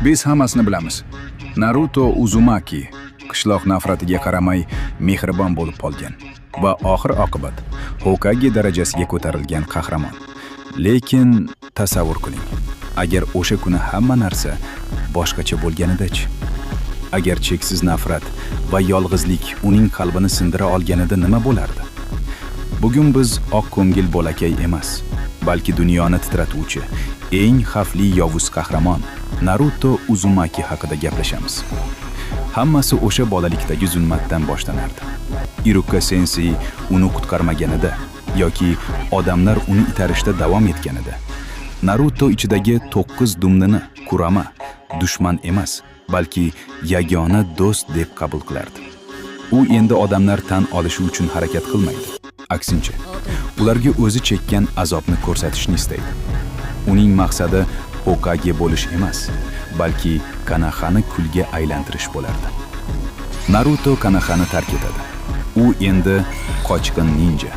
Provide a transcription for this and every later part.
Biz hammasini bilamiz. Naruto Uzumaki qishloq nafratiga qaramay mehribon bo'lib qolgan va oxir oqibat Hokage darajasiga ko'tarilgan qahramon. Lekin tasavvur qiling, agar o'sha kuni hamma narsa boshqacha bo'lganida-chi? Agar cheksiz nafrat va yolg'izlik uning qalbini sindira olganida nima bo'lardi? Bugun biz oq ko'ngil bolakay emas, balki dunyoni titratuvchi eng xavfli yovuz qahramon Naruto Uzumaki haqida gaplashamiz. Hammasi o'sha bolalikdagi zulmatdan boshlanardi. Iruka sensei uni qutqarmaganida yoki odamlar uni itarishda davom etganida, Naruto ichidagi 9 dumnini Kurama dushman emas, balki yagona do'st deb qabul qilardi. U endi odamlar tan olishi uchun harakat qilmaydi. Aksincha, ularga o'zi chekkan azobni ko'rsatishni istaydi. Uning maqsadi Hokage bo'lish emas, balki Konohani kulga aylantirish bo'lardi. Naruto Konohani tark etadi. U endi qochqin ninja.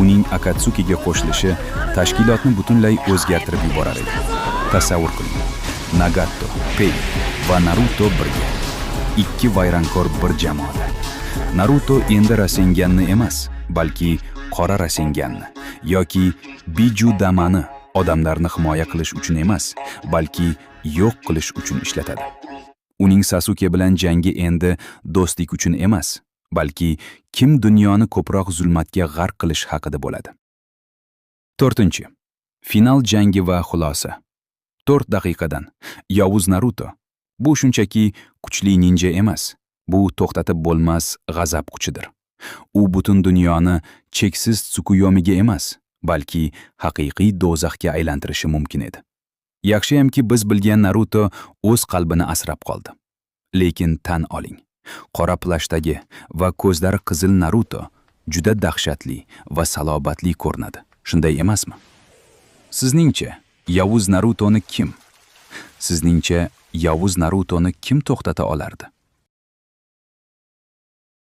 Uning Akatsukiga qo'shilishi tashkilotni butunlay o'zgartirib yuborar edi. Tasavvur qiling. Nagato, Pei va Naruto birga. Ikki vayronkor bir jamoada. Naruto endi Rasenganni emas, balki qora Rasenganni yoki Biju Damani odamlarni himoya qilish uchun emas, balki yo'q qilish uchun ishlatadi. Uning Sasuke bilan jangi endi do'stlik uchun emas, balki kim dunyoni ko'proq zulmatga g'arq qilish haqida bo'ladi. 4. Final jangi va xulosa. 4 daqiqadan yovuz Naruto. Bu shunchaki kuchli ninja emas, bu to'xtatib bo'lmas g'azab kuchidir. U butun dunyoni cheksiz Tsukuyomiga emas, balki haqiqiy do'zaxga aylantirishi mumkin edi. Yaxshiyamki biz bilgan Naruto o'z qalbini asrab qoldi. Lekin tan oling, qora plashdagi va ko'zlari qizil Naruto juda dahshatli va salobatli ko'rinadi. Shunday emasmi? Sizningcha, yovuz Narutoni kim? Sizningcha, yovuz Narutoni kim to'xtata olardi?